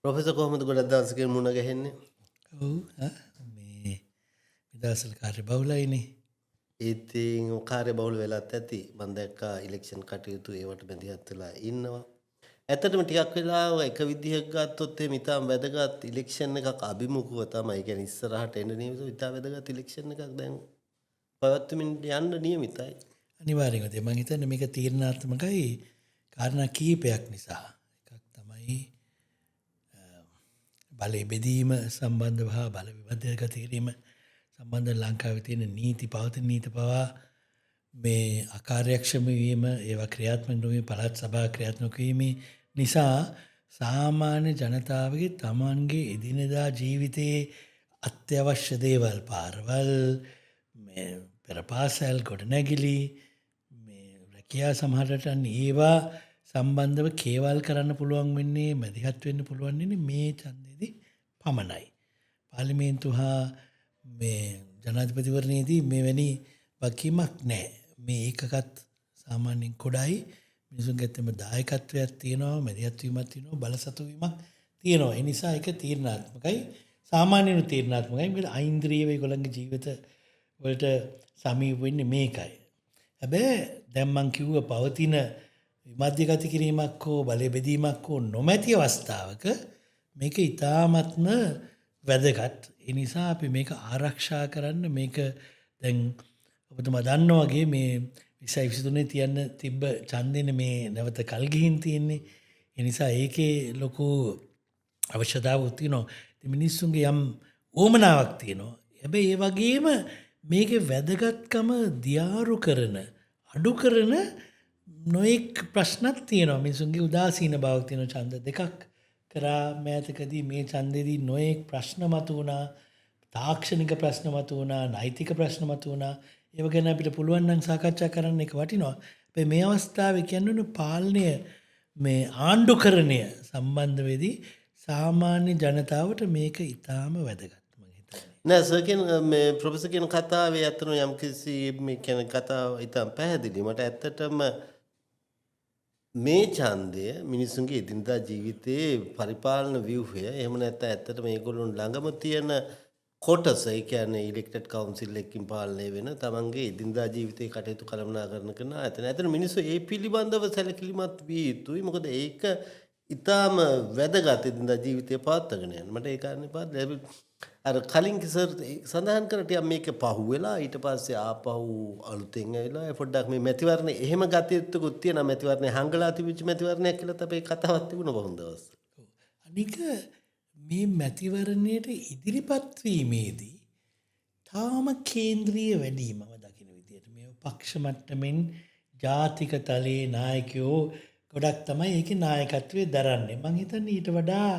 Professor කොහොමද ගොඩක් දවසකින් මුණ ගැහෙන්නේ? ඔව් මේ දවස්වල කාර්ය බහුලයිනේ. ඉතින් කාර්ය බහුල වෙලාත් ඇති. මම දැක්කා ඉලෙක්ෂන් කටයුතු ඒවට මැදිහත් වෙලා ඉන්නවා. ඇත්තටම ටිකක් වෙලාව එක විදිහක් ගත්තොත් එහෙම ඉතාම වැදගත් ඉලෙක්ෂන් එකක් අභිමුඛව තමයි. ඒ කියන්නේ ඉස්සරහට එන්න නියමිත ඉතා වැදගත් ඉලෙක්ෂන් එකක් දැන් පවත්වමින් යන්න නියමිතයි. අනිවාර්යෙන්ම මම හිතන්නේ මේක තීරණාත්මකයි කාරණා කීපයක් නිසා. එකක් තමයි බලය බෙදීම සම්බන්ධව හා බල විභජනගත කිරීම සම්බන්ධ ලංකාවේ තියෙන නීති පවතින නීති පවා මේ අකාර්යක්ෂම වීම ඒවා ක්‍රියාත්මක නොවීම පළාත් සභා ක්‍රියාත්මක වීම නිසා සාමාන්‍ය ජනතාවගේ තමන්ගේ එදිනෙදා ජීවිතයේ අත්‍යවශ්‍ය දේවල් පාරවල් මේ පෙරපාසැල් ගොඩනැගිලි මේ රැකියා සමහරට ඒවා සම්බන්ධව කේවල් කරන්න පුළුවන් වෙන්නේ මැදිහත් වෙන්න පුළුවන් වෙන්නේ මේ ඡන්දෙදී පමණයි. පාර්ලිමේන්තු හා මේ ජනාධිපතිවරණයේදී මෙවැනි වගකීමක් නැහැ. මේ ඒකකත් සාමාන්‍යයෙන් කොඩයි මිනිසුන්ගේ ඇත්තම දායකත්වයක් තියෙනවා, මැදිහත් වීමක් තියෙනවා, බලසතු වීමක් තියෙනවා. ඒ නිසා ඒක තීරණාත්මකයි. සාමාන්‍යයෙන් තීරණාත්මකයි. මොකද ඓන්ද්‍රියව ඒගොල්ලන්ගේ ජීවිත වලට සමීප වෙන්නේ මේකයි. හැබැයි දැන් මං කිව්ව පවතින විමධ්‍යගත කිරීමක් හෝ බලය බෙදීමක් හෝ නොමැති අවස්ථාවක මේක ඉතාමත්ම වැදගත්. ඒ නිසා අපි මේක ආරක්ෂා කරන්න මේක දැන් ඔබතුමා දන්නා වගේ මේ 2023 තියන්න තිබ්බ ඡන්දෙනේ මේ නැවත කල් ගිහින් තියෙන්නේ. ඒ නිසා ඒකේ ලොකු අවශ්‍යතාවයක් තියෙනවා. ඉතින් මිනිස්සුන්ගේ යම් ඕමනාවක් තියෙනවා. හැබැයි ඒ වගේම මේකේ වැදගත්කම දියාරු කරන අඩු කරන නොඑක් ප්‍රශ්නක් තියෙනවා. මිනිසුන්ගේ උදාසීන බවක් තියෙන ඡන්ද දෙකක් කරා මෑතකදී මේ ඡන්දෙදී නොඑක් ප්‍රශ්න මතුවුණා. තාක්ෂණික ප්‍රශ්න මතුවුණා, නෛතික ප්‍රශ්න මතුවුණා. ඒව ගැන අපිට පුළුවන් නම් සාකච්ඡා කරන්න එක වටිනවා. හැබැයි මේ අවස්ථාවේ කියන්නේ පාලනය මේ ආණ්ඩුකරණය සම්බන්ධ වෙදී සාමාන්‍ය ජනතාවට මේක ඉතාම වැදගත්. නෑ සර් කියන මේ ප්‍රොෆෙසර් කියන කතාවේ අතන යම්කිසි මේ කියන කතාව ඉතාම පැහැදිලි. මට ඇත්තටම මේ ඡන්දය මිනිසුන්ගේ එදිනදා ජීවිතයේ පරිපාලන ව්‍යුහය එහෙම නැත්නම් ඇත්තටම මේගොල්ලොන් ළඟම තියෙන කොටස ඒ කියන්නේ ඉලෙක්ටඩ් කවුන්සිල් එකකින් පාලනය වෙන තමන්ගේ එදිනදා ජීවිතයේ කටයුතු කළමනාකරන කරන ආයතන. ඇත්තට මිනිස්සු ඒ පිළිබඳව සැලකිලිමත් විය යුතුයි. මොකද ඒක ඊටාම වැදගත් එදිනදා ජීවිතය පවත්වාගෙන යන්න. මට ඒ කාරණේ පාද අර කලින් සර් සඳහන් කර ටිකක් මේක පහුවෙලා ඊට පස්සේ ආපහු අලුතෙන් ඇවිල්ලා පොඩ්ඩක් මේ මැතිවරණේ එහෙම ගතියුත්තකුත් තියෙනවා. මැතිවරණේ හංගලා තිබිච්ච මැතිවරණයක් කියලාත් අපේ කතාවක් තිබුණා බොහොම දවස්. අනික මේ මැතිවරණයට ඉදිරිපත් වීමේදී තාම කේන්ද්‍රීය වැඩිම දකින්න විදියට මේ පක්ෂ මට්ටමින් ජාතික තලයේ නායකයෝ ගොඩක් තමයි ඒකේ නායකත්වයේ දරන්නේ. මම හිතන්නේ ඊට වඩා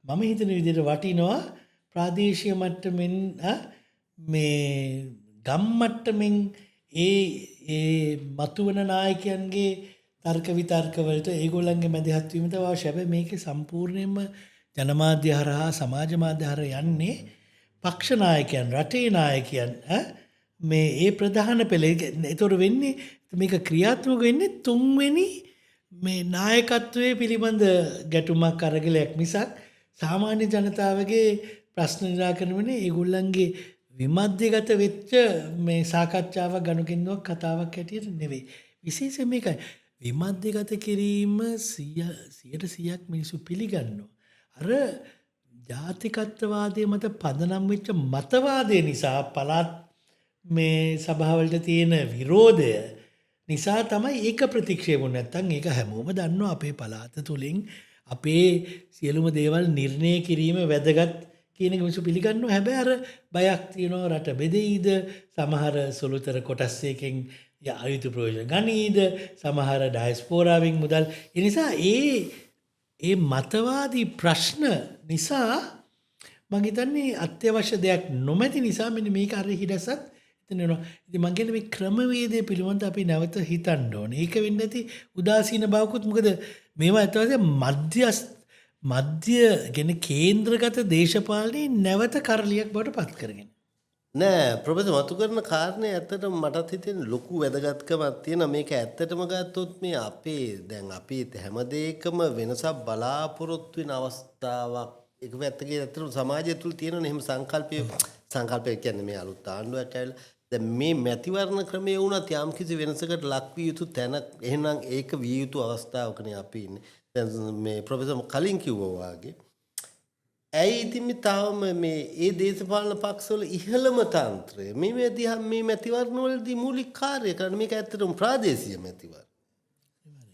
මම හිතන විදියට වටිනවා ප්‍රාදේශීය මට්ටමින් මේ ගම් මට්ටමින් ඒ මතුවන නායකයන්ගේ තර්ක විතර්ක වලට ඒගොල්ලන්ගේ මැදිහත් වීමට අවශ්‍ය. හැබැයි මේකේ සම්පූර්ණයෙන්ම ජනමාධ්‍ය හරහා සමාජ මාධ්‍ය හරහා යන්නේ පක්ෂ නායකයන් රටේ නායකයන් මේ ඒ ප්‍රධාන පෙළ. ඒතොර වෙන්නේ මේක ක්‍රියාත්මක වෙන්නේ තුන්වෙනි මේ නායකත්වයේ පිළිබඳ ගැටුමක් අරගලයක් මිසක් සාමාන්‍ය ජනතාවගේ ප්‍රශ්න නිරාකරණය වෙන්නේ ඒගොල්ලන්ගේ විමධ්‍යගත වෙච්ච මේ සාකච්ඡාවක් ගනුදෙනුවක් කතාවක් හැටියට නෙවෙයි. විශේෂයෙන් මේකයි විමධ්‍යගත කිරීම 100% මිනිස්සු පිළිගන්නවා. අර ජාතිකත්වවාදයේ මත පදනම් වෙච්ච මතවාදය නිසා පළාත් මේ සභාවලට තියෙන විරෝධය නිසා තමයි ඒක ප්‍රතික්ෂේප වුනේ. නැත්තම් ඒක හැමෝම දන්නවා අපේ පළාත තුලින් අපේ සියලුම දේවල් නිර්ණය කිරීම වැදගත් කියන එක මිනිස්සු පිළිගන්නවා. හැබැයි අර බයක් තියෙනවා රට බෙදෙයිද, සමහර සුළුතර කොටස් එකකින් අයුතු ප්‍රයෝජන ගනීද, සමහර ඩයස්පෝරාවෙන් මුදල්. ඒ නිසා ඒ මතවාදී ප්‍රශ්න නිසා මම හිතන්නේ අත්‍යවශ්‍ය දෙයක් නොමැති නිසා මෙන්න මේක අර හිඩසත් එතන වෙනවා. ඉතින් මම කියන්නේ මේ ක්‍රමවේදය පිළිබඳව අපි නැවත හිතන්න ඕනේ. ඒක වෙන්නේ නැති උදාසීන බවකුත් මොකද මේවා ඇත්තටම මධ්‍ය කියන්නේ කේන්ද්‍රගත දේශපාලනයේ නැවත කරලියක් බවට පත් කරගෙන. නෑ ප්‍රොෆෙසර් මතු කරන කාරණේ ඇත්තටම මටත් හිතෙන ලොකු වැදගත්කමක් තියෙනවා. මේක ඇත්තටම ගත්තොත් මේ අපේ දැන් අපි හැම දෙයකම වෙනසක් බලාපොරොත්තු වෙන අවස්ථාවක් එක පැත්තකින් ඇත්තටම සමාජය තුල තියෙනනේ එහෙම සංකල්පය කියන්නේ මේ අලුත් ආණ්ඩුවට ඇවිල්ලා දැන් මේ මැතිවරණ ක්‍රමයේ වුණත් යම් කිසි වෙනසකට ලක් විය යුතු තැන එහෙනම් ඒක විය යුතු අවස්ථාවකනේ අපි ඉන්නේ. දැන් මේ ප්‍රොෆෙසර් කලින් කිව්වා වගේ ඇයි ඉතින් මේ තාම මේ ඒ දේශපාලන පක්ෂවල ඉහළම තන්ත්‍රය මේ දිහා මේ මැතිවරණවලදී මූලික කාර්ය කරන මේක ඇත්තටම ප්‍රාදේශීය මැතිවරණ.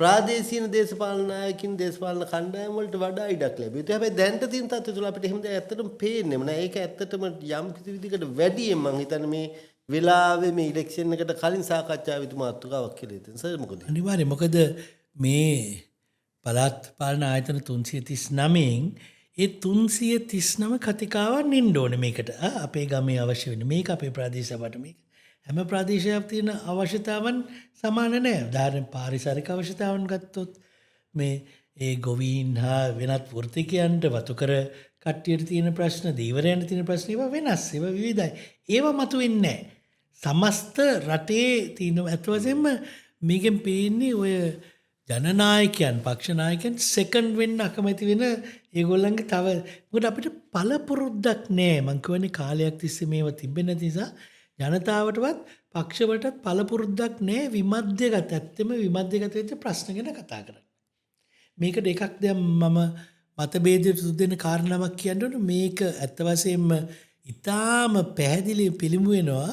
ප්‍රාදේශීය දේශපාලන නායකින් දේශපාලන කණ්ඩායම් වලට වඩා ඉඩක් ලැබෙයි. ඒ හැබැයි දැනට තියෙන තත්ත්වය තුළ අපිට එහෙම දෙයක් ඇත්තටම පේන්නේම නෑ. ඒක ඇත්තටම යම් කිසි විදිහකට වැඩියෙන් මම හිතන්නේ මේ වෙලාවේ මේ ඉලෙක්ෂන් එකට කලින් සාකච්ඡා විතු මාතෘකාවක් කියලා හිතෙන. සර් මොකද? අනිවාර්යයෙන් මොකද මේ පළාත් පාලන ආයතන 339න් ඒ 339 කතිකාවන් ඉන්න ඕනේ මේකට. අපේ ගමේ අවශ්‍ය වෙන මේක අපේ ප්‍රාදේශ සභාවට මේක. හැම ප්‍රාදේශයක් තියෙන අවශ්‍යතාවන් සමාන නැහැ. උදාහරණ පාරිසරික අවශ්‍යතාවන් ගත්තොත් මේ ඒ ගොවීන් හා වෙනත් වෘත්තිකයන්ට වතුකර කට්ටියට තියෙන ප්‍රශ්න, දීවරයන්ට තියෙන ප්‍රශ්න ඒවා වෙනස්. ඒවා විවිධයි. ඒවා මතුවෙන්නේ නැහැ. සමස්ත රටේ තියෙන ඇත්ත වශයෙන්ම මේකෙන් පේන්නේ ඔය ජනනායකයන් පක්ෂ නායකයන් සෙකන්ඩ් වෙන්න අකමැති වෙන ඒගොල්ලන්ගේ තව මොකද අපිට පළපුරුද්දක් නැහැ. මං කියන්නේ කාලයක් තිස්සේ මේවා තිබෙන්නේ නැති නිසා ජනතාවටවත් පක්ෂවලටත් පළපුරුද්දක් නැහැ විමධ්‍යගත. ඇත්තම විමධ්‍යගත වෙච්ච ප්‍රශ්න ගැන කතා කරන්න. මේකට එකක් දැන් මම මතභේදයට සුදු දෙන කාරණාවක් කියන්න ඕන. මේක ඇත්ත වශයෙන්ම ඊටාම පැහැදිලි පිළිඹු වෙනවා.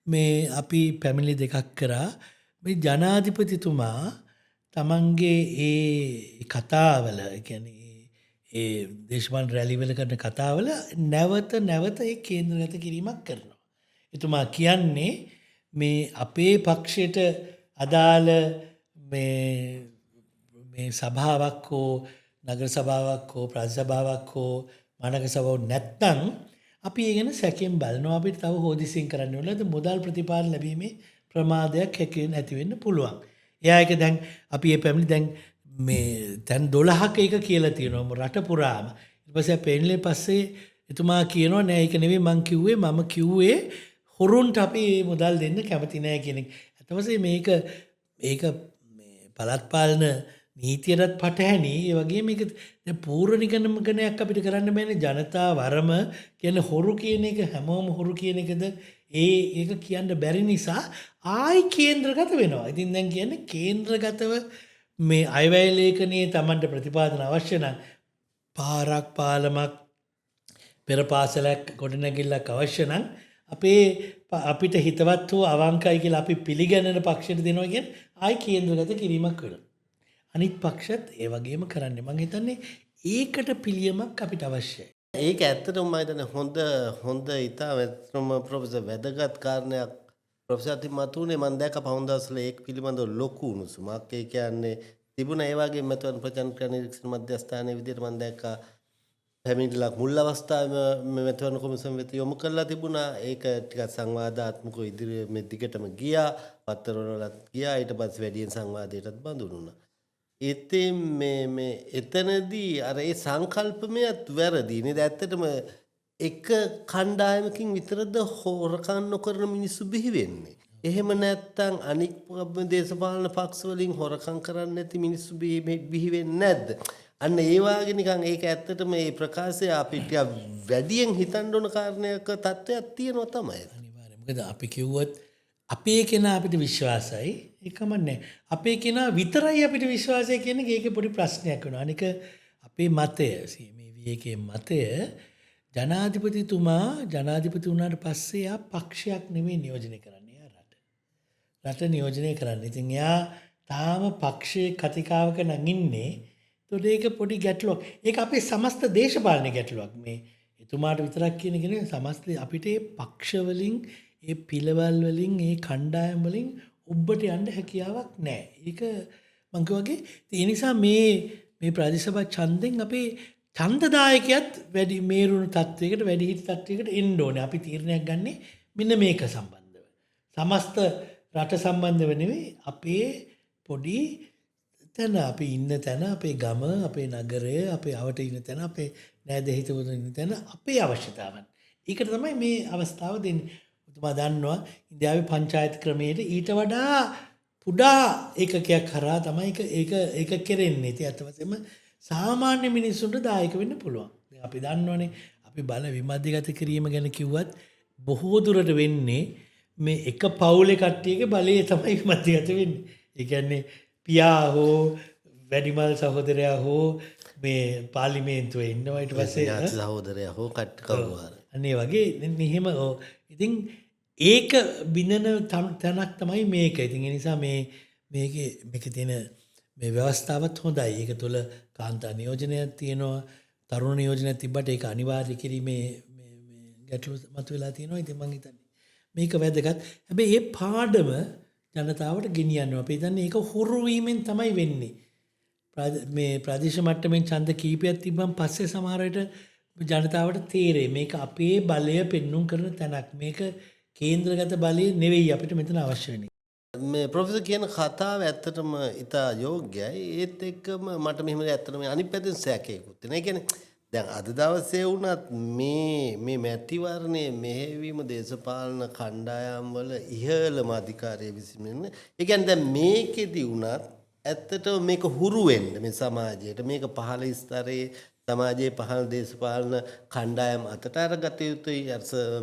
මේ අපි පැමිණිලි දෙකක් කරා මේ ජනාධිපතිතුමා තමන්ගේ ඒ කතාවල කියන්නේ ඒ දේශපාලන රැලිවල කරන කතාවල නැවත ඒ කේන්ද්‍රගත කිරීමක් කරනවා. එතුමා කියන්නේ මේ අපේ පක්ෂයට අදාළ මේ සභාවක් හෝ නගර සභාවක් හෝ ප්‍රාදේශ සභාවක් හෝ මානක සභාවක් නැත්නම් අපි ඒ ගැන සැකයෙන් බලනවා. අපිට තව හොදිසියෙන් කරන්න ඕනද මුදල් ප්‍රතිපාදන ලැබීමේ ප්‍රමාදයක් හැකෙන්න ඇති වෙන්න පුළුවන්. එයා එක දැන් අපි මේ පැමිණි දැන් මේ දැන් 12ක එක කියලා තියෙනවා රට පුරාම. ඊට පස්සේ පැමිණිලි පස්සේ එතුමා කියනවා නෑ ඒක නෙවෙයි මම කිව්වේ හොරුන්ට අපි මුදල් දෙන්න කැමති නෑ කියන එක. අත වශයෙන් මේක මේ පළාත් පාලන නීතියටත් පටහැනි. ඒ වගේම මේක දැන් පූර්ව නිගමනයක් අපිට කරන්න බෑනේ. ජනතා වරම කියන්නේ හොරු කියන එක හැමෝම හොරු කියන එකද ඒක කියන්න බැරි නිසා ආයි කේන්ද්‍රගත වෙනවා. ඉතින් දැන් කියන්නේ කේන්ද්‍රගතව මේ අයවැය ලේඛනයේ Tamanට ප්‍රතිපාදන අවශ්‍ය නම් පාරක් පාලමක් පෙර පාසලක් ගොඩනැගිල්ලක් අවශ්‍ය නම් අපිට හිතවත් වූ අවංකයි කියලා අපි පිළිගන්නන පක්ෂයට දෙනවා කියන්නේ ආයි කේන්ද්‍රගත කිරීමක් වෙනවා. අනිත් පක්ෂත් ඒ වගේම කරන්නේ. මම හිතන්නේ ඒකට පිළියමක් අපිට අවශ්‍යයි. ඒක ඇත්තටම මම හිතන්නේ හොඳ ඉතාම ඇත්තටම ප්‍රොෆෙසර් වැදගත් කාරණයක් ප්‍රොෆෙසර් අතිමතුනේ මම දැක්ක පහුන් දවස්වල ඒක පිළිබඳව ලොකු උණුසුමක්. ඒ කියන්නේ තිබුණා ඒ වගේම මතවන් ප්‍රචාරක නිරීක්ෂණ මධ්‍යස්ථානයේ විදිහට මම දැක්කා පැමිණිල්ලක් මුල් අවස්ථාවේ මතවන් කොමිසම වෙත යොමු කරලා තිබුණා. ඒක ටිකක් සංවාදාත්මකව ඉදිරිය මේ දිගටම ගියා. පත්තරවලත් ගියා. ඊට පස්සේ වැඩියෙන් සංවාදයටත් බඳුන් වුණා. ඉතින් මේ එතනදී අර ඒ සංකල්පමයත් වැරදි නේද? ඇත්තටම එක කණ්ඩායමකින් විතරද හොරකම් නොකරන මිනිස්සු බිහි වෙන්නේ. එහෙම නැත්නම් අනික් දේශපාලන පක්ෂ වලින් හොරකම් කරන්නේ නැති මිනිස්සු බිහි වෙන්නේ නැද්ද? අන්න ඒ වාගේ නිකන් ඒක ඇත්තටම මේ ප්‍රකාශය අපිට වැඩියෙන් හිතන්න ඕන කාරණයක් තත්ත්වයක් තියෙනවා තමයි. අනිවාර්යයෙන්. මොකද අපි කිව්වොත් අපේ කෙනා අපිට විශ්වාසයි ඒකමන්නේ. අපේ කෙනා විතරයි අපිට විශ්වාසය කියන එක ඒකේ පොඩි ප්‍රශ්නයක් වෙනවා. අනික අපේ මතය මේ විවේකයේ මතය ජනාධිපති වුණාට පස්සේ එයා පක්ෂයක් නෙමෙයි නියෝජනය කරන්නේ. එයා රට නියෝජනය කරන්නේ. ඉතින් එයා තාම පක්ෂයේ කතිකාවක නගින්නේ. ඒතකොට ඒක පොඩි ගැටලුවක්. ඒක අපේ සමස්ත දේශපාලන ගැටලුවක්. මේ එතුමාට විතරක් කියන එක නෙවෙයි සමස්ත අපිට මේ පක්ෂ වලින් ඒ පිළවල් වලින් ඒ කණ්ඩායම් වලින් ඔබට යන්න හැකියාවක් නැහැ. ඒක මං වගේ ඒ නිසා මේ ප්‍රාදේශ සභා ඡන්දෙන් අපේ ඡන්දදායකයත් වැඩි මේරුණු තත්වයකට වැඩිහිටි තත්වයකට එන්න ඕනේ. අපි තීරණයක් ගන්නෙ මෙන්න මේක සම්බන්ධව. සමස්ත රට සම්බන්ධව නෙවෙයි අපේ පොඩි තැන අපි ඉන්න තැන අපේ ගම අපේ නගරය අපේ අවට ඉන්න තැන අපේ නෑද හිතවතුන් ඉන්න තැන අපේ අවශ්‍යතාවන්. ඒකට තමයි මේ අවස්ථාව දෙන්නේ. ඔබතුමා දන්නවා ඉන්දියාවේ පංචායත ක්‍රමයට ඊට වඩා පුඩා ඒකකයක් කරා තමයි ඒක කෙරෙන්නේ. ඉතින් අත වශයෙන්ම සාමාන්‍ය මිනිස්සුන්ට දායක වෙන්න පුළුවන්. දැන් අපි දන්නවනේ අපි බල විමධ්‍යගත කිරීම ගැන කිව්වත් බොහෝ දුරට වෙන්නේ මේ එක පවුලේ කට්ටියගේ බලය තමයි විමධ්‍යගත වෙන්නේ. ඒ කියන්නේ පියා හෝ වැඩිමල් සහෝදරයා හෝ මේ පාර්ලිමේන්තුවේ ඉන්නවා ඊට පස්සේ ඥාති සහෝදරයා හෝ කවුරු හරි. අනේ වගේ මෙහෙම ඉතින් ඒක බිඳන තැනක් තමයි මේක. ඉතින් ඒ නිසා මේකේ තියෙන මේ ව්‍යවස්ථාවත් හොඳයි. ඒක තුළ කාන්තා නියෝජනයක් තියෙනවා. තරුණ නියෝජනයක් තිබ්බට ඒක අනිවාර්ය කිරීමේ ගැටලු මතුවලා තියෙනවා. ඉතින් මම හිතන්නේ මේක වැදගත්. හැබැයි මේ පාඩම ජනතාවට ගෙනියනවා. අපි හිතන්නේ ඒක හුරු වීමෙන් තමයි වෙන්නේ. මේ ප්‍රදේශ මට්ටමින් ඡන්ද කීපයක් තිබ්බන් පස්සේ සමහර විට ජනතාවට තේරෙයි මේක අපේ බලය පෙන්눔 කරන තැනක්. මේක කේන්ද්‍රගත බලය නෙවෙයි අපිට මෙතන අවශ්‍ය වෙන්නේ. මේ ප්‍රොෆෙසර් කියන කතාව ඇත්තටම ඉතා යෝග්‍යයි. ඒත් එක්කම මට මෙහෙම ඇත්තටම අනිත් පැත්තෙන් සැකයකුත් තියෙනවා. ඒ කියන්නේ දැන් අද දවසේ වුණත් මේ මැතිවරණයේ මෙහෙවීම දේශපාලන කණ්ඩායම් වල ඉහළම අධිකාරිය විසින් ඒ කියන්නේ දැන් මේකෙදි වුණත් ඇත්තටම මේක හුරු වෙන්න මේ සමාජයට මේක පහළ ස්තරයේ සමාජයේ පහළ දේශපාලන කණ්ඩායම් අතට අරගත යුතුයි.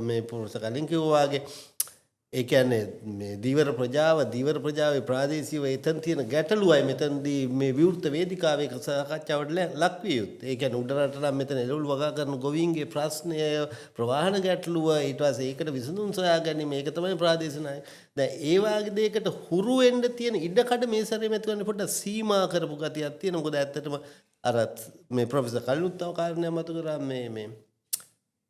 මේ පුරුෂ කලින් කිව්වා වගේ ඒ කියන්නේ මේ දීවර ප්‍රජාවේ ප්‍රාදේශීයව එතන තියෙන ගැටලුවයි මෙතනදී මේ විවෘත වේදිකාවේ සාකච්ඡාවට ලක් විය යුත්තේ. ඒ කියන්නේ උඩරට නම් මෙතන එළවලු වගා කරන ගොවීන්ගේ ප්‍රශ්නය ප්‍රවාහන ගැටලුව ඊට පස්සේ ඒකට විසඳුම් සොයා ගැනීම මේක තමයි ප්‍රාදේශීය නායක. දැන් ඒ වගේ දෙයකට හුරු වෙන්න තියෙන ඉඩකඩ මේ සැරේ මෙතුවන්නේ පොඩ්ඩක් සීමා කරපු ගතියක් තියෙන. මොකද ඇත්තටම අර මේ ප්‍රොෆෙසර් කලිනුත් තව කාරණයක් මතු කරා මේ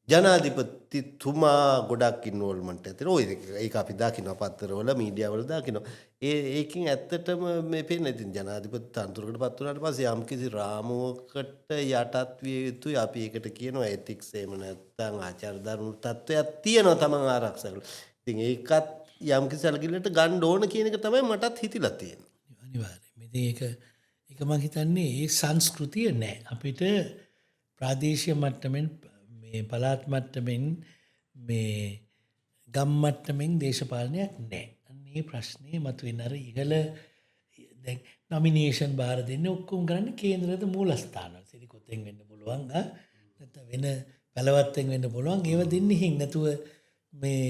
ජනාධිපතිතුමා ගොඩක් ඉන්වෝල්ව්මන්ට් ඇතින. ඔය ඒක අපි දකිනවා පත්තරවල මීඩියාවල දකිනවා. ඒකින් ඇත්තටම මේ පේන්නේ ඉතින් ජනාධිපති තනතුරකට පත් වුණාට පස්සේ යම්කිසි රාමුවකට යටත් විය යුතුයි. අපි ඒකට කියනවා එතික්ස් එහෙම නැත්නම් ආචාර ධර්ම තත්වයක් තියෙනවා තමන් ආරක්ෂා කරලා. ඉතින් ඒකත් යම්කිසි අලගිල්ලට ගන්න ඕන කියන එක තමයි මටත් හිතිලා තියෙන්නේ. අනිවාර්යයෙන්. ඉතින් ඒක මම හිතන්නේ ඒ සංස්කෘතිය නැහැ. අපිට ප්‍රාදේශීය මට්ටමින් මේ පළාත් මට්ටමින් මේ ගම් මට්ටමින් දේශපාලනයක් නැහැ. අන්න ඒ ප්‍රශ්නේ මතුවෙන අර ඉහළ දැන් නොමිනේෂන් බාර දෙන්නේ ඔක්කොම කරන්නේ කේන්ද්‍රගත මූලස්ථානවල. සිරිකොතෙන් වෙන්න පුළුවන් නැත්නම් වෙන බලවත්ෙන් වෙන්න පුළුවන්. ඒව දෙන්නේ හින් නැතුව මේ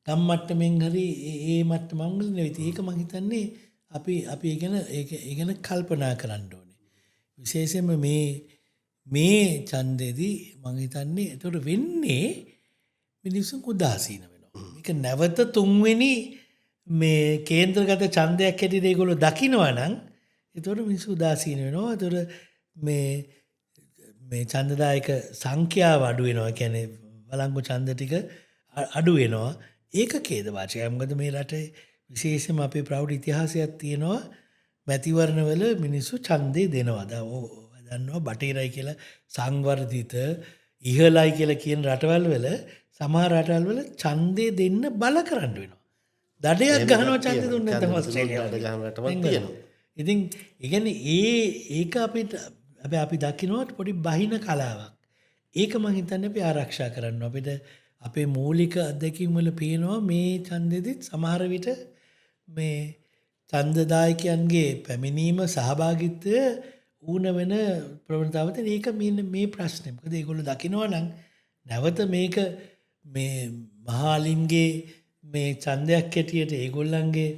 ගම් මට්ටමින් හරි ඒ මට්ටමන් වල නෙවෙයි. ඒක මම හිතන්නේ අපි ඒ ගැන කල්පනා කරන්න ඕනේ. විශේෂයෙන්ම මේ ඡන්දෙදී මම හිතන්නේ ඒතකොට වෙන්නේ මිනිස්සුන් උදාසීන වෙනවා. මේක නැවත තුන්වෙනි මේ කේන්ද්‍රගත ඡන්දයක් හැටියට ඒගොල්ලෝ දකිනවා නම් ඒතකොට මිනිස්සු උදාසීන වෙනවා. ඒතකොට මේ ඡන්දදායක සංඛ්‍යාව අඩු වෙනවා. කියන්නේ වළංගු ඡන්ද ටික අඩු වෙනවා. ඒක ඛේදවාචකයි. මොකද මේ රටේ විශේෂයෙන්ම අපේ ප්‍රෞಢ ඉතිහාසයක් තියෙනවා. මැතිවරණවල මිනිස්සු ඡන්දේ දෙනවා. දන්නවා බටේරයි කියලා සංවර්ධිත ඉහළයි කියලා කියන රටවල් වල සමහර රටවල් වල ඡන්දේ දෙන්න බල කරන්න වෙනවා. දඩයක් ගහනවා ඡන්දේ දුන්නේ නැත්නම් ඔස්ට්‍රේලියාවට ගහන රටවල් තියෙනවා. ඉතින් ඒ කියන්නේ ඒක අපි දකිනවා පොඩි බහින කලාවක්. ඒක මම හිතන්නේ අපි ආරක්ෂා කරන්න අපිට අපේ මූලික අත්දැකීම් වල පේනවා මේ ඡන්දෙදිත් සමහර විට මේ ඡන්දදායකයන්ගේ පැමිණීම සහභාගීත්වය ඌන වෙන ප්‍රවණතාවත ඒක මේ ප්‍රශ්නේ. මොකද ඒගොල්ලෝ දකිනවා නම් නැවත මේක මේ මහාලින්ගේ මේ ඡන්දයක් හැටියට ඒගොල්ලන්ගේ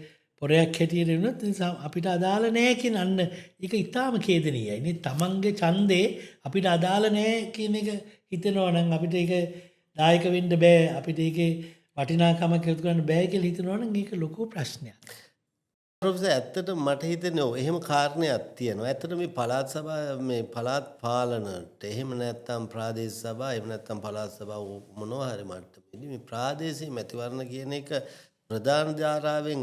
පොරයක් හැටියට වුණොත් අපිට අදාළ නැහැ කියන අන්න ඒක ඊටාම ඛේදනීයයි. නේ තමන්ගේ ඡන්දේ අපිට අදාළ නැහැ කියන එක හිතනවා නම් අපිට ඒක දායක වෙන්න බෑ. අපිට ඒකේ වටිනාකමක් එකතු කරන්න බෑ කියලා හිතනවා නම් ඒක ලොකු ප්‍රශ්නයක්. ප්‍රොෆෙසර් ඇත්තටම මට හිතෙන්නේ එහෙම කාරණයක් තියෙනවා. ඇත්තට මේ පළාත් සභා මේ පළාත් පාලනට එහෙම නැත්නම් ප්‍රාදේශ සභා එහෙම නැත්නම් පළාත් සභා මොනවා හරි මට්ටමේදී මේ ප්‍රාදේශීය මැතිවරණ කියන එක ප්‍රධාන ධාරාවෙන්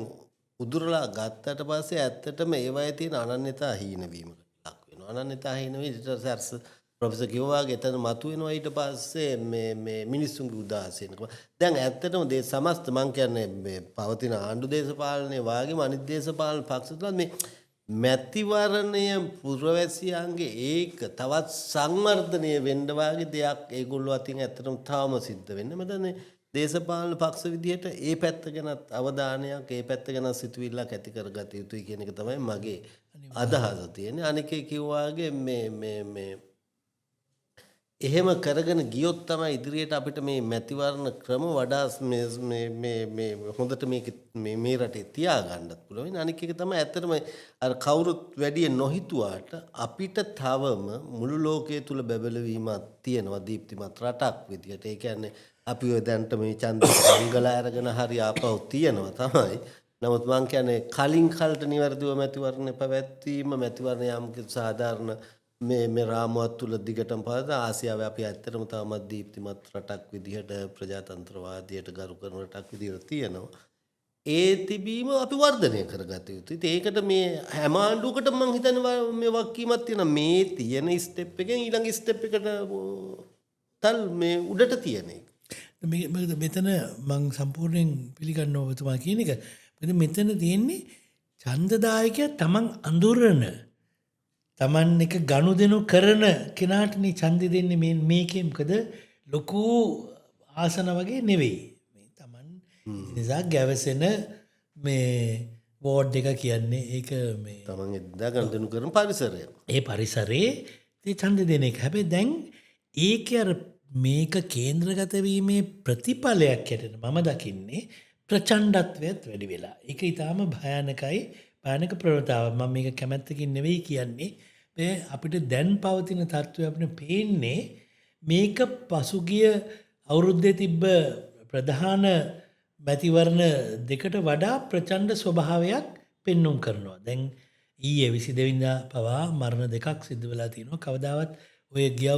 උදුරලා ගත්තට පස්සේ ඇත්තටම ඒවයේ තියෙන අනන්‍යතා හීන වීමකට ලක් වෙනවා. අනන්‍යතා හීන වී ඊට පස්සේ ප්‍රොෆෙසර් කිව්වාගේ එතන මතුවෙනවා ඊට පස්සේ මේ මිනිස්සුන්ගේ උදාසීනකම. දැන් ඇත්තටම සමස්ත මං කියන්නේ මේ පවතින ආණ්ඩු දේශපාලනයේ වාගේම අනිත් දේශපාලන පක්ෂ තුල මැතිවරණය පුරවැසියන්ගේ ඒක තවත් සංවර්ධනය වෙන්න වාගේ දෙයක් ඒගොල්ලෝ අතින් ඇත්තටම තාම සිද්ධ වෙන්නේ. මම දන්නේ දේශපාලන පක්ෂ විදියට ඒ පැත්ත ගැනත් අවධානයක් ඒ පැත්ත ගැන සිතුවිල්ලක් ඇති කරගත යුතුයි කියන එක තමයි මගේ අදහස තියෙන්නේ. අනිකේ කිව්වාගේ මේ එහෙම කරගෙන ගියොත් තමයි ඉදිරියට අපිට මේ මැතිවරණ ක්‍රම වඩා මේ හොඳට මේ රටේ තියාගන්නත් පුළුවන්. අනික එක තමයි ඇත්තටම අර කවුරුත් වැඩි නොහිතුවාට අපිට තවම මුළු ලෝකයේ තුල බබලවීමක් තියෙනවා දීප්තිමත් රටක් විදියට. ඒ කියන්නේ අපි ඔය දැන්ට මේ ඡන්ද මංගල අරගෙන හරි ආපහු තියෙනවා තමයි. නමුත් මං කියන්නේ කලින් කලට නිවැරදිව මැතිවරණ පැවැත්වීම මැතිවරණ යම් සාධාරණ මේ රාමුවත් තුල දිගටම පාද ආසියාවේ අපි ඇත්තටම තාමත් දීප්තිමත් රටක් විදිහට ප්‍රජාතන්ත්‍රවාදයට ගරු කරන රටක් විදිහට තියෙනවා. ඒ තිබීම අපි වර්ධනය කරගත යුතුයි. ඉතින් ඒකට මේ හැම ආණ්ඩුවකටම මම හිතන්නේ මේ වක්කීමක් තියෙනවා. මේ තියෙන ස්ටෙප් එකෙන් ඊළඟ ස්ටෙප් එකට තල් මේ උඩට තියෙන එක. මෙතන මං සම්පූර්ණයෙන් පිළිගන්නවා ඔබතුමා කියන එක. මෙතන තියෙන්නේ ඡන්දදායකයා තමන් අඳුරන තමන් එක ගනුදෙනු කරන කෙනාටනේ ඡන්දෙ දෙන්නේ මේකේ. මොකද ලොකු ආසන වගේ නෙවෙයි. මේ තමන් නිසා ගැවසෙන මේ වෝඩ් එක කියන්නේ ඒක මේ තමන් එදා ගනුදෙනු කරන පරිසරය. ඒ පරිසරයේ ඒ ඡන්දෙ දෙන එක. හැබැයි දැන් ඒකේ අර මේක කේන්ද්‍රගත වීමේ ප්‍රතිඵලයක් හැටියට මම දකින්නේ ප්‍රචණ්ඩත්වයත් වැඩි වෙලා. ඒක ඊටාම භයානකයි. භයානක ප්‍රවණතාවක්. මම මේක කැමැත්තකින් නෙවෙයි කියන්නේ. මේ අපිට දැන් පවතින තත්ත්වය අපිට පේන්නේ මේක පසුගිය අවුරුද්දේ තිබ්බ ප්‍රධාන මැතිවරණ දෙකට වඩා ප්‍රචණ්ඩ ස්වභාවයක් පෙන්눔 කරනවා. දැන් ඊයේ 22 වෙනිදා පවා මරණ දෙකක් සිද්ධ වෙලා තිනවා. කවදාවත් ඔය ගිය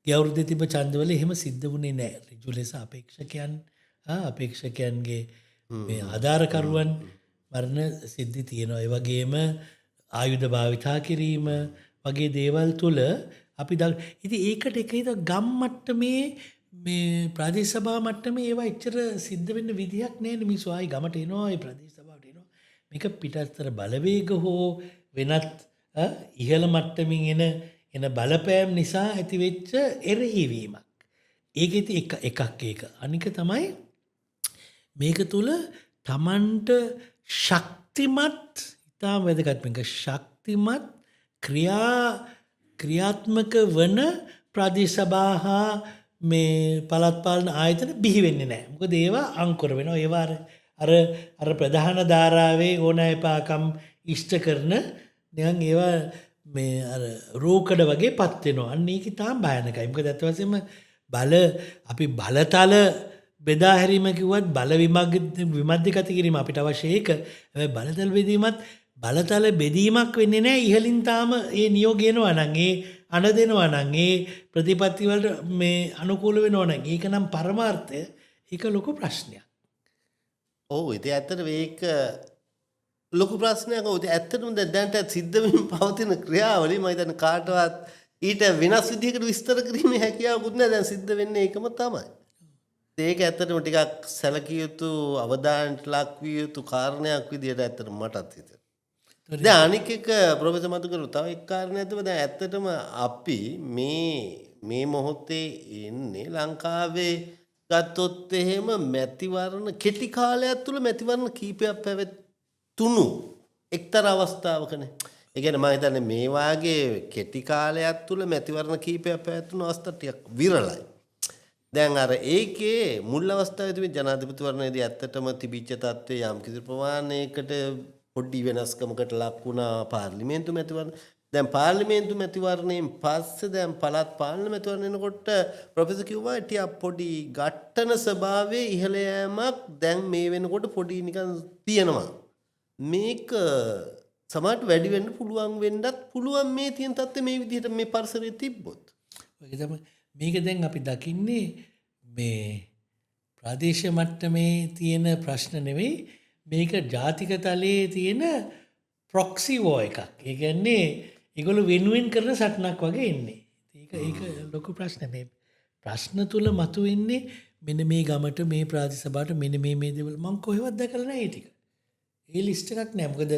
අවුරුද්දේ තිබ්බ ඡන්දවල එහෙම සිද්ධ වුණේ නැහැ. ඍජු ලෙස අපේක්ෂකයන්ගේ මේ ආධාරකරුවන් මරණ සිද්ධි තියෙනවා. ඒ වගේම ආයුධ භාවිතා කිරීම වගේ දේවල් තුළ අපි ඉතින් ඒකට එක ගම් මට්ටමේ මේ ප්‍රදේශ සභා මට්ටමේ ඒවා එච්චර සිද්ධ වෙන්න විදිහක් නැහැ නේ. මිනිස්සු ආයි ගමට එනවා, ඒ ප්‍රදේශ සභාවට එනවා. මේක පිටස්තර බලවේග හෝ වෙනත් ඉහළ මට්ටමින් එන බලපෑම් නිසා ඇතිවෙච්ච එරෙහිවීමක්. ඒක ඉතින් එකක් ඒක. අනික තමයි මේක තුළ තමන්ට ශක්තිමත් ඉතාම වැදගත් මේක ශක්තිමත් ක්‍රියාත්මක වන ප්‍රදේශ සභා හා මේ පළාත් පාලන ආයතන බිහි වෙන්නේ නැහැ. මොකද ඒවා අංකුර වෙනවා. ඒවා අර ප්‍රධාන ධාරාවේ ඕනෑපාකම් ඉෂ්ට කරන නිකන් ඒවා මේ අර රෝකඩ වගේ පත් වෙනවා. අන්න ඒක තාම භයානකයි. මොකද අත් වශයෙන්ම අපි බලතල බෙදා හැරීම කිව්වත් බල විමධ්‍යගත කිරීම අපිට අවශ්‍ය ඒක. හැබැයි බලතල බෙදීමත් බලතල බෙදීමක් වෙන්නේ නැහැ. ඉහලින් තාම ඒ නියෝග එනවා නම් ඒ අණ දෙනවා නම් ඒ ප්‍රතිපත්ති වලට මේ අනුකූල වෙනවා නම් ඒක නම් පරමාර්ථය. ඒක ලොකු ප්‍රශ්නයක්. ඔව් ඉතින් ඇත්තට මේක ලොකු ප්‍රශ්නයක්. ඔව් ඉතින් ඇත්තටම දැන්ට සිද්ධ වෙමින් පවතින ක්‍රියාවලිය මම හිතන්නේ කාටවත් ඊට වෙනස් විදිහකට විස්තර කිරීමේ හැකියාවකුත් නැහැ. දැන් සිද්ධ වෙන්නේ ඒකම තමයි. ඒක ඇත්තටම ටිකක් සැලකිය යුතු අවධානයට ලක් විය යුතු කාරණයක් විදිහට ඇත්තටම මටත් හිතෙනවා. දැන් අනික එක ප්‍රොෆෙසර් මතුකරු තව එක් කාරණයක් තමයි දැන් ඇත්තටම අපි මේ මොහොතේ ඉන්නේ ලංකාවේ ගත්තොත් එහෙම මැතිවරණ කෙටි කාලයක් තුල මැතිවරණ කීපයක් පැවැත්තුණු එක්තරා අවස්ථාවකනේ. ඒ කියන්නේ මම හිතන්නේ මේ වාගේ කෙටි කාලයක් තුල මැතිවරණ කීපයක් පැවැත්තුණු අවස්ථා ටිකක් විරලයි. දැන් අර ඒකේ මුල් අවස්ථාවේ තිබෙන ජනාධිපතිවරණයේදී ඇත්තටම තිබිච්ච තත්ත්වය යම් කිසි ප්‍රමාණයකට පොඩි වෙනස්කමකට ලක් වුණා පාර්ලිමේන්තු මැතිවරණ. දැන් පාර්ලිමේන්තු මැතිවරණයෙන් පස්සේ දැන් පළාත් පාලන මැතිවරණ එනකොට ප්‍රොෆෙසර් කිව්වා ටිකක් පොඩි ඝට්ටන ස්වභාවයේ ඉහළ යෑමක් දැන් මේ වෙනකොට පොඩි නිකන් තියෙනවා. මේක සමහරට වැඩි වෙන්න පුළුවන් වෙන්නත් පුළුවන් මේ තියෙන තත්ත්වය මේ විදිහට මේ පරිසරයේ තිබ්බොත්. ඒක තමයි මේක දැන් අපි දකින්නේ මේ ප්‍රාදේශීය මට්ටමේ තියෙන ප්‍රශ්න නෙවෙයි මේක ජාතික තලයේ තියෙන ප්‍රොක්සි වෝ එකක්. ඒ කියන්නේ ඒගොල්ලෝ වෙනුවෙන් කරන සටනක් වගේ ඉන්නේ. ඒක ලොකු ප්‍රශ්න. මේ ප්‍රශ්න තුල මතුවෙන්නේ මෙන්න මේ ගමට මේ ප්‍රාදේශ සභාවට මෙන්න මේ දේවල් මම කොහෙවත් දැකලා නැහැ ඒ ටික. ඒ ලිස්ට් එකක් නෑ. මොකද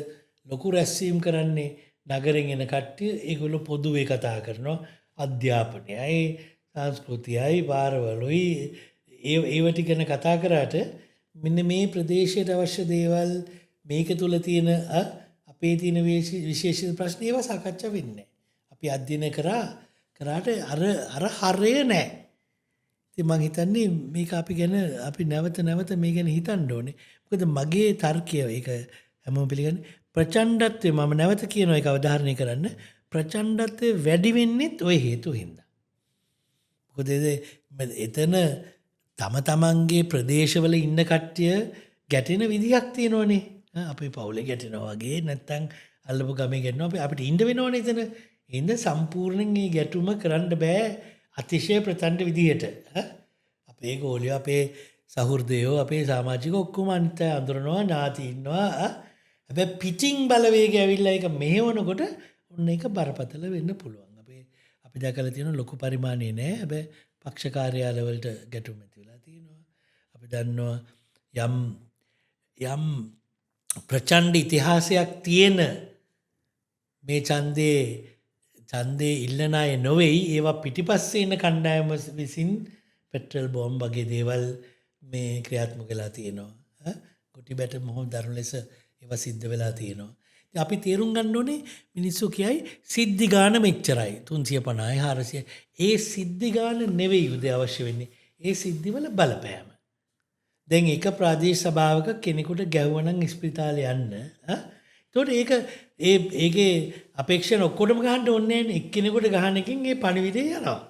ලොකු රැස්වීම් කරන්නේ නගරෙන් එන කට්ටිය ඒගොල්ලෝ පොදුවේ කතා කරනවා අධ්‍යාපනයයි සංස්කෘතියයි පාරවලුයි ඒව ටික ගැන කතා කරාට මෙන්න මේ ප්‍රදේශයට අවශ්‍ය දේවල් මේක තුල තියෙන අපේ තියෙන විශේෂිත ප්‍රශ්න ඒවා සාකච්ඡා වෙන්නේ නැහැ. අපි අධ්‍යයනය කරාට අර හරය නැහැ. ඉතින් මම හිතන්නේ මේක අපි ගැන අපි නැවත මේ ගැන හිතන්න ඕනේ. මොකද මගේ තර්කය ඒක හැමෝම පිළිගන්නේ ප්‍රචණ්ඩත්වය මම නැවත කියනවා ඒක අවධාරණය කරන්න ප්‍රචණ්ඩත්වය වැඩි වෙන්නේත් ওই හේතු හින්දා. මොකද එතන තම තමන්ගේ ප්‍රදේශවල ඉන්න කට්ටිය ගැටෙන විදිහක් තියෙනවනේ. අපේ පවුලේ ගැටෙනවා වගේ නැත්තම් අල්ලපු ගමේ ගැටෙනවා අපිට ඉන්න වෙනවනේ එතන. ඉන්න සම්පූර්ණයෙන් මේ ගැටුම කරන්න බෑ අතිශය ප්‍රචණ්ඩ විදිහට. අපේ ගෝලියෝ අපේ සහෘදයෝ අපේ සමාජිකයෝ ඔක්කොම අනිත් අය අඳුරනවා ඥාති ඉන්නවා. හැබැයි පිටින් බලවේගය ඇවිල්ලා ඒක මෙහෙවනකොට ඔන්න ඒක බරපතල වෙන්න පුළුවන්. අපි දැකලා තියෙන ලොකු පරිමාණේ නෑ. හැබැයි පක්ෂ කාර්යාලවලට ගැටුම් ඇති වෙලා තියෙනවා. අපි දන්නවා යම් ප්‍රචණ්ඩ ඉතිහාසයක් තියෙන මේ ඡන්දේ ඉල්ලන අය නොවේයි. ඒවා පිටිපස්සේ ඉන්න කණ්ඩායම විසින් පෙට්‍රල් බෝම්බ වගේ දේවල් මේ ක්‍රියාත්මක වෙලා තියෙනවා. කොටි බැට මොහොම දරුණු ලෙස ඒවා සිද්ධ වෙලා තියෙනවා. ඉතින් අපි තේරුම් ගන්න ඕනේ මිනිස්සු කියයි සිද්ධි ගාන මෙච්චරයි 350යි 400යි. ඒ සිද්ධි ගාන නෙවෙයි උදේ අවශ්‍ය වෙන්නේ. ඒ සිද්ධිවල බලපෑම. දැන් එක ප්‍රාදේශ සභාවක කෙනෙකුට ගැහුවනම් ස්පිරිතාලේ යන්න එතකොට ඒකේ අපේක්ෂණ ඔක්කොටම ගහන්න ඕනේ නැහැ. එක්කෙනෙකුට ගහන එකෙන් ඒ පණිවිඩය යනවා.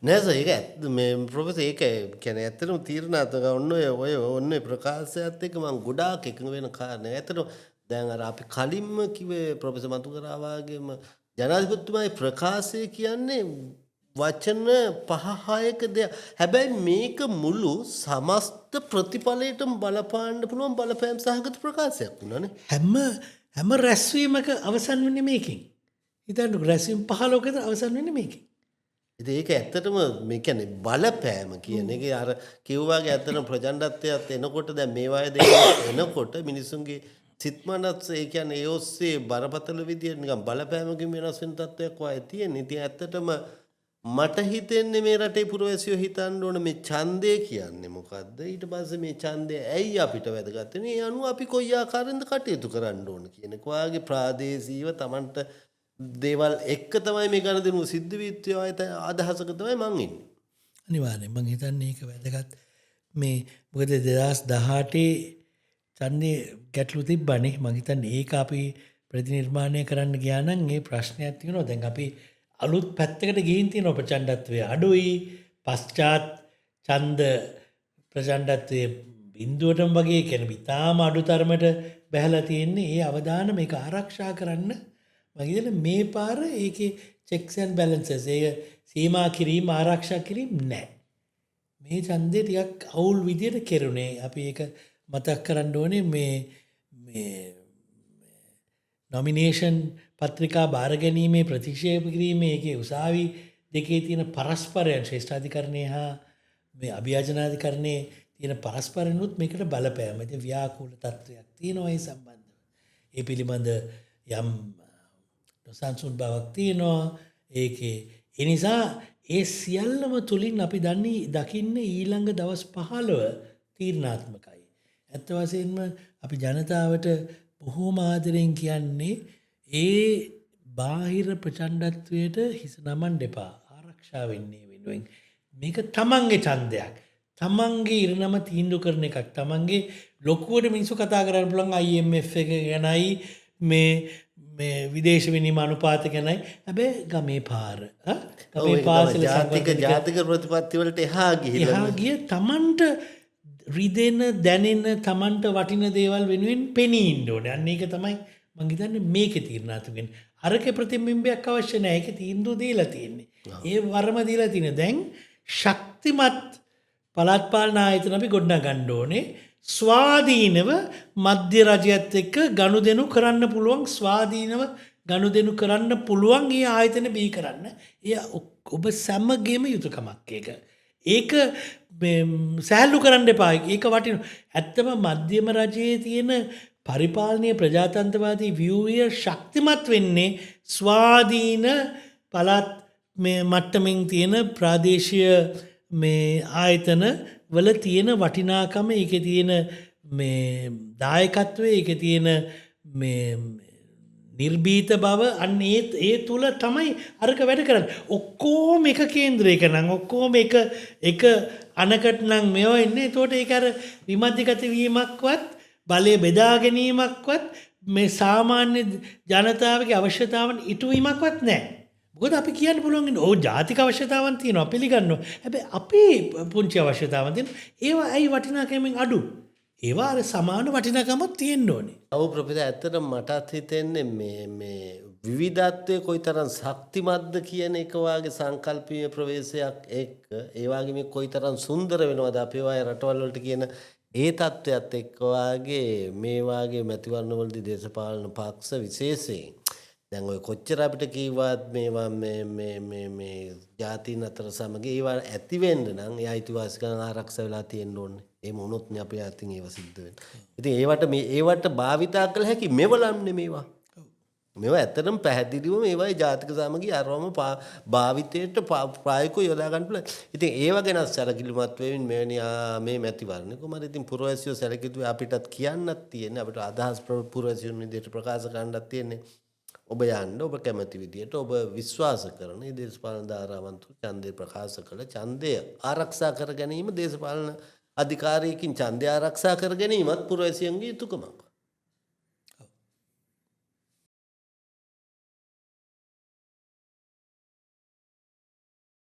නෑ සර් ඒක මේ ප්‍රොෆෙසර් ඒක කියන්නේ ඇත්තටම තීරණාත්මක ඔන්න ප්‍රකාශයත් එක්ක මම ගොඩාක් එකඟ වෙන කාරණා. ඇත්තටම දැන් අර අපි කලින්ම කිව්වේ ප්‍රොෆෙසර් මතු කරා වගේම ජනාධිපතිතුමාගේ ප්‍රකාශය කියන්නේ වචන 5-6ක දෙයක්. හැබැයි මේක මුළු සමස්ත ප්‍රතිඵලයටම බලපාන්න පුළුවන් බලපෑම් සහගත ප්‍රකාශයක් වුණානේ. හැම රැස්වීමක අවසන් වෙන්නේ මේකෙන්. හිතන්නකෝ රැස්වීම 15ක අවසන් වෙන්නේ මේකෙන්. ඉතින් ඒක ඇත්තටම මේ කියන්නේ බලපෑම කියන එක අර කිව්වාගේ ඇත්තටම ප්‍රචණ්ඩත්වයක් එනකොට දැන් මේ වගේ දේවල් එනකොට මිනිසුන්ගේ සිත්මනස් ඒ කියන්නේ ඒ ඔස්සේ බරපතල විදියට නිකන් බලපෑමකින් වෙනස් වෙන තත්ත්වයක් වගේ තියෙන. ඉතින් ඇත්තටම මට හිතෙන්නේ මේ රටේ පුරවැසියෝ හිතන්න ඕන මේ ඡන්දය කියන්නේ මොකද්ද? ඊට පස්සේ මේ ඡන්දය ඇයි අපිට වැදගත් වෙන්නේ? ඒ අනුව අපි කොයි ආකාරයෙන්ද කටයුතු කරන්න ඕන කියන එක. ඔයාගේ ප්‍රාදේශීයව Tamanට දේවල් එක්ක තමයි මේ ගණ දෙනු සිද්ධ විත්‍ය අදහසක තමයි මං ඉන්නේ. අනිවාර්යයෙන් මං හිතන්නේ ඒක වැදගත්. මේ මොකද 2018 ඡන්දේ ගැටලු තිබ්බනේ. මං හිතන්නේ ඒක අපි ප්‍රතිනිර්මාණය කරන්න ගියා නම් මේ ප්‍රශ්නයක් තියෙනවා. දැන් අපි අලුත් පැත්තකට ගිහින් තියෙනවා ප්‍රචණ්ඩත්වයේ අඩුයි. පශ්චාත් ඡන්ද ප්‍රචණ්ඩත්වයේ බිඳුවටම වගේ කියන්නේ ඉතාම අඩු තරමට බැහැලා තියෙන්නේ. ඒ අවදාන මේක ආරක්ෂා කරන්න මම මේ පාර ඒකේ checks and balances ඒක සීමා කිරීම ආරක්ෂා කිරීම නැහැ. මේ ඡන්දේ ටිකක් අවුල් විදියට කෙරුණේ. අපි ඒක මතක් කරන්න ඕනේ මේ නොමිනේෂන් පත්‍රිකා බාර ගැනීමේ ප්‍රතික්ෂේප කිරීමේ ඒකේ උසාවි දෙකේ තියෙන පරස්පරයන් ශ්‍රේෂ්ඨාධිකරණය හා මේ අභියාචනාධිකරණයේ තියෙන පරස්පරනුත් මේකට බලපෑම. ඉතින් ව්‍යාකූල තත්ත්වයක් තියෙනවා ඒ සම්බන්ධව. ඒ පිළිබඳ යම් සංසුන් බවක් තියෙනවා ඒකේ. ඒ නිසා ඒ සියල්ලම තුලින් අපි දකින්නේ ඊළඟ දවස් 15 තීරණාත්මකයි. ඇත්ත වශයෙන්ම අපි ජනතාවට බොහෝම ආදරෙන් කියන්නේ ඒ බාහිර ප්‍රචණ්ඩත්වයට හිස නමන්න එපා. ආරක්ෂා වෙන්නේ වෙනුවෙන්. මේක තමන්ගේ ඡන්දයක්. තමන්ගේ ඉරණම තීන්දුව කරන එකක්. තමන්ගේ ලොකුවට මිනිස්සු කතා කරන්න පුළුවන් IMF එක ගැනයි මේ විදේශ විනිමය අනුපාත ගැනයි. හැබැයි ගමේ පාර ගමේ පාසල ජාතික ප්‍රතිපත්ති වලට එහා ගිය තමන්ට රිදෙන දැනෙන තමන්ට වටින දේවල් වෙනුවෙන් පෙනී ඉන්න ඕනේ. අන්න ඒක තමයි මං හිතන්නේ මේකේ තීරණාත්මක වෙන්නේ. අරකේ ප්‍රතිබිම්බයක් අවශ්‍ය නැහැ. ඒකේ තීන්දුව දීලා තියෙන්නේ. ඒ වරම දීලා තියෙන්නේ. දැන් ශක්තිමත් පළාත් පාලන ආයතන අපි ගොඩනගා ගන්න ඕනේ. ස්වාධීනව මධ්‍ය රජයත් එක්ක ගනුදෙනු කරන්න පුළුවන් ඒ ආයතන බිහි කරන්න. ඔබ සැමගේම යුතුයකමක් ඒක. ඒක සෑහළු කරන්න එපා. ඒක වටිනවා. ඇත්තම මධ්‍යම රජයේ තියෙන පරිපාලනය ප්‍රජාතන්ත්‍රවාදී ව්‍යූහය ශක්තිමත් වෙන්නේ ස්වාධීන පළාත් මට්ටමින් තියෙන ප්‍රාදේශීය ආයතන වල තියෙන වටිනාකම, ඒකේ තියෙන දායකත්වය, ඒකේ තියෙන නිර්භීත බව, අන්න ඒ තුල තමයි අරක වැඩ කරන්නේ. ඔක්කොම එක කේන්ද්‍රයක නම්, ඔක්කොම එක අනකට නම් මේවා ඉන්නේ. ඒතකොට ඒක අර විමධ්‍යගත වීමක්වත් බලය බෙදා ගැනීමක්වත් මේ සාමාන්‍ය ජනතාවගේ අවශ්‍යතාවන් ඉටුවීමක්වත් නැහැ. මොකද අපි කියන්න පුළුවන් ඕ ජාතික අවශ්‍යතාවන් තියෙනවා, පිළිගන්නවා. හැබැයි අපේ පුංචි අවශ්‍යතාවන් තියෙනවා. ඒවා ඇයි වටිනාකමෙන් අඩු? ඒවා අර සමාන වටිනාකමක් තියෙන්න ඕනේ. ඔව් ප්‍රොෆෙසර්, ඇත්තටම මටත් හිතෙන්නේ මේ විවිධත්වයේ කොයිතරම් ශක්තිමත්ද කියන එක වාගේ සංකල්පීය ප්‍රවේශයක් එක්ක ඒ වගේ මේ කොයිතරම් සුන්දර වෙනවද අපේ වාගේ රටවල් වලට කියන ඒ තත්ත්වයක් එක්ක වාගේ මේ වාගේ මැතිවරණ වලදී දේශපාලන පක්ෂ විශේෂයෙන් දැන් ඔය කොච්චර අපිට කීවත් මේවා මේ ජාතීන් අතර සමග ඒවා ඇති වෙන්න නම් ඒ අයිතිවාසිකම් ආරක්ෂා වෙලා තියෙන්න ඕනේ. එහෙම වුණොත් නේ අපේ අතින් ඒවා සිද්ධ වෙන්නේ. ඉතින් ඒවට භාවිතා කළ හැකි මෙවලම්නේ මේවා. මේවා ඇත්තටම පැහැදිලිවම මේවායි ජාතික සමගිය අරවම භාවිතයට ප්‍රායෝගිකව යොදා ගන්න පුළුවන්. ඉතින් ඒව ගැන සැලකිලිමත් වෙමින් මෙවැනි මේ මැතිවරණ කොහමද ඉතින් පුරවැසියෝ සැලකිලි අපිටත් කියන්නත් තියෙන්නේ, අපිට අදහස් පුරවැසියන් විදිහට ප්‍රකාශ කරන්නත් තියෙන්නේ. ඔබ යන්න, ඔබ කැමති විදියට ඔබ විශ්වාස කරන මේ දේශපාලන ධාරාවන් තුළ ඡන්දය ප්‍රකාශ කළ ඡන්දය ආරක්ෂා කර ගැනීම දේශපාලන අධිකාරියකින් ඡන්දය ආරක්ෂා කර ගැනීමත් පුරවැසියන්ගේ යුතුකමක්.